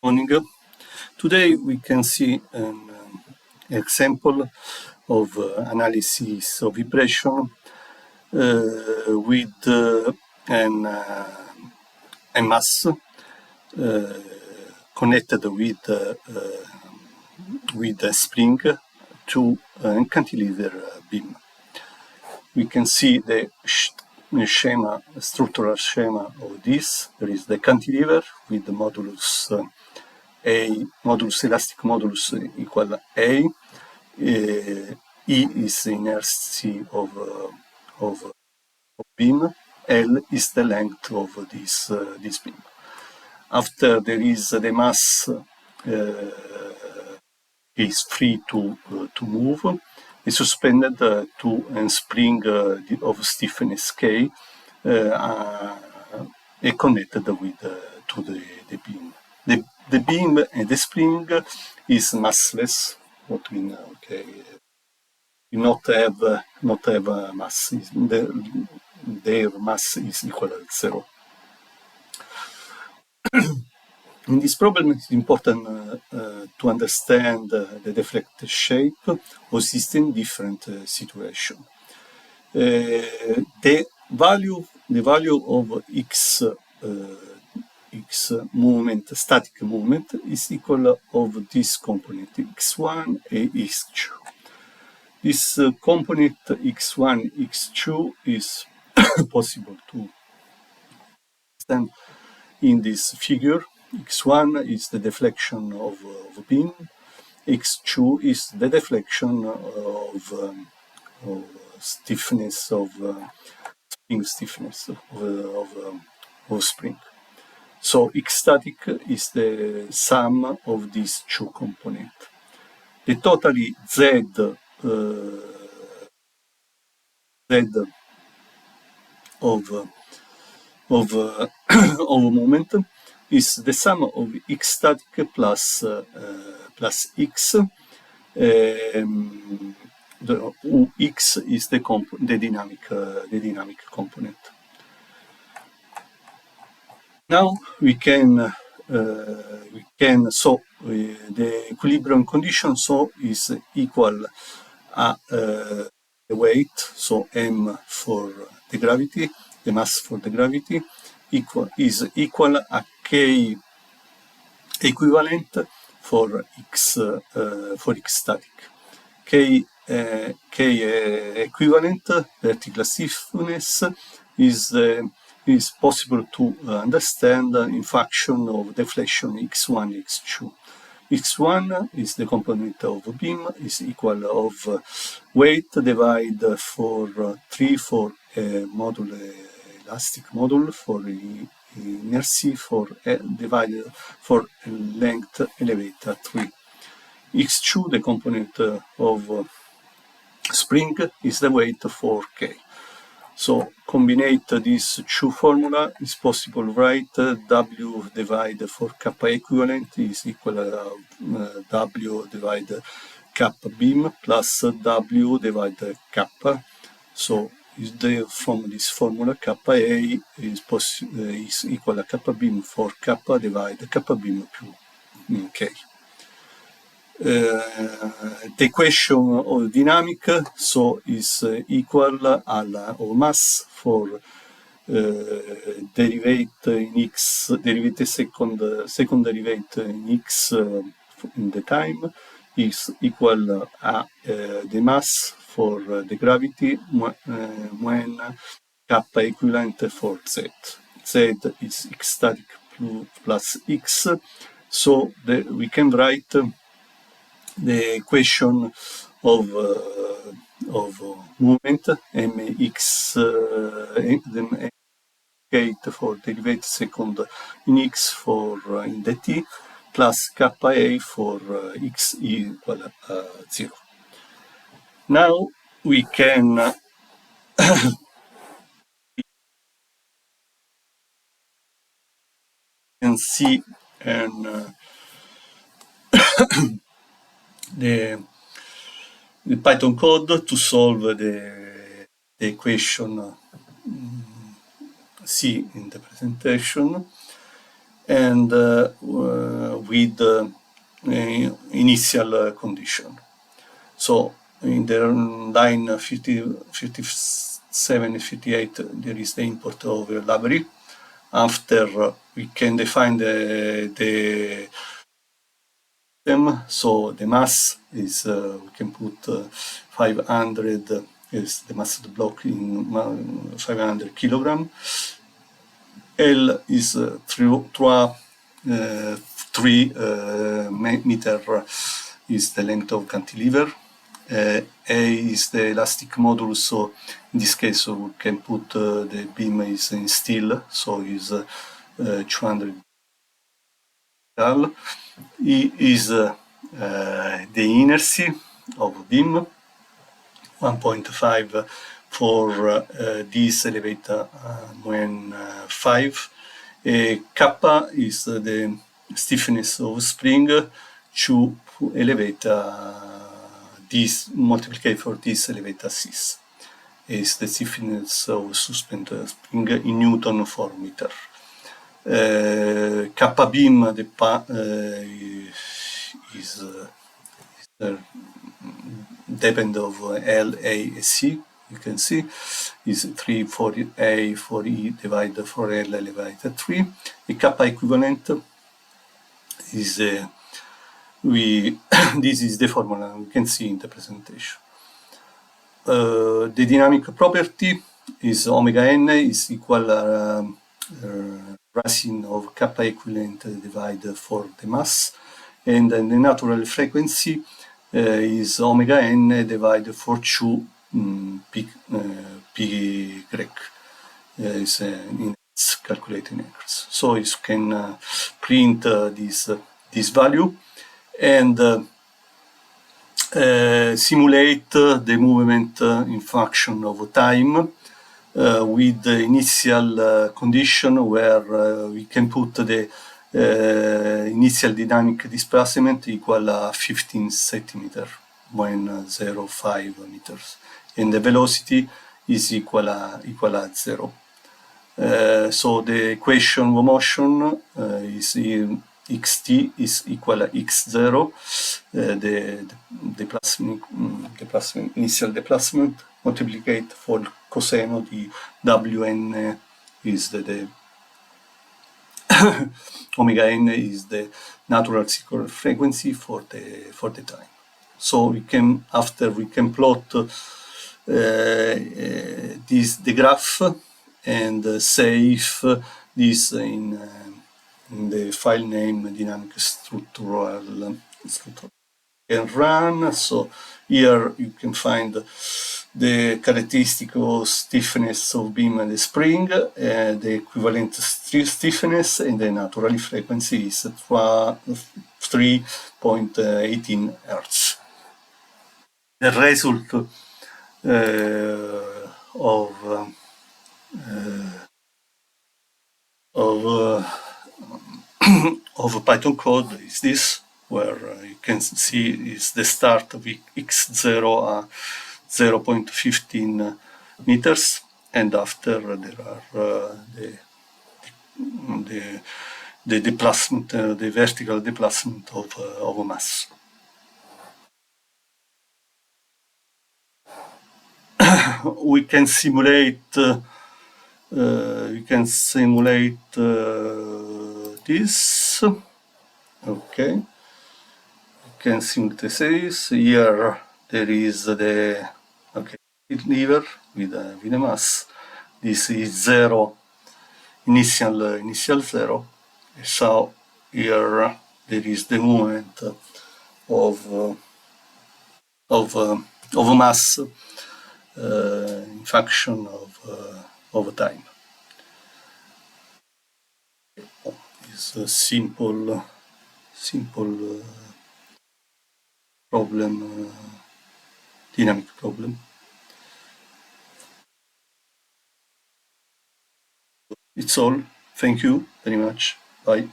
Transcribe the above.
Morning. Today we can see an example of analysis of vibration with a mass connected with a spring to a cantilever beam. We can see the structural schema of this. There is the cantilever with the modulus elastic modulus equal A. E is the inertia of beam. L is the length of this beam. After there is the mass is free to move, is suspended to a spring of stiffness K connected with to the beam. The beam and the spring is massless. What we know, okay, not have mass. Their mass is equal to 0. In this problem, it's important to understand the deflected shape of system in different situations. The value of x movement, static movement, is equal of this component x1 and x2. This component x1, x2 is possible to understand in this figure. X1 is the deflection of beam. X2 is the deflection of stiffness of spring stiffness of spring. So x static is the sum of these two components. The totally z of moment is the sum of x static plus x. X is the dynamic component. Now we can the equilibrium condition is equal the weight, so m for the gravity, the mass for the gravity is equal a k equivalent for x static. K equivalent vertical stiffness is possible to understand in function of deflection x1, x2. x1 is the component of beam, is equal of weight divided for 3 for elastic module, for inertia, for divided for length elevator 3. x2, the component of spring, is the weight for k. So combine these two formula, it's possible to write W divided for kappa equivalent is equal to W divided kappa beam plus W divided kappa. So from this formula, kappa A is equal to kappa beam for kappa divided kappa beam più K. The equation of dynamic is equal of mass for derivate in x, second derivate in x in the time is equal the mass for the gravity when kappa equivalent for z. Z is x static plus x, so we can write the equation of movement mx for derivate second in x for in the t plus kappa a for x equal 0. Now we can see the Python code to solve the equation see in the presentation, and with initial condition. So in the line 57 and 58, there is the import of a library. After we can define the system. So the mass is, we can put 500 is the mass of the block in 500 kilogram. L is 3 meter is the length of cantilever. A is the elastic modulus, so in this case we can put the beam is in steel, so is 200. E is the inertia of beam, 1.5 for this elevator when 5. Kappa is the stiffness of spring to elevator this multiplied for this elevator 6 is the stiffness of suspended spring in Newton per meter. Kappa beam is depend of L, A, and C. You can see is 3 for A for E divided for L divided 3. The kappa equivalent is this is the formula we can see in the presentation. The dynamic property is omega n is equal racine of kappa equivalent divided for the mass, and the natural frequency is omega n divided for 2 pi Grec is in its calculating acres. So you can print this value and simulate the movement in function of time with the initial condition where we can put the initial dynamic displacement equal 15 centimeter when 0.5 meters, and the velocity is equal at 0. So the equation of motion is xt is equal to x0, the initial displacement multiplied for coseno di wn is the omega n is the natural circular frequency for the time. So we can, after we can plot the graph and save this in the file name dynamic structural can run. So here you can find the characteristic of stiffness of beam and the spring, the equivalent stiffness, and the natural frequency is 3.18 Hz. The result of Python code is this, where you can see is the start of x0 at 0.15 meters, and after there are the displacement, the vertical displacement of a mass. We can simulate this. Okay, you can synthesize. Here there is the lever with a mass. This is 0, initial 0. So here there is the movement of a mass in function of time. It's a simple problem, dynamic problem. It's all. Thank you very much. Bye.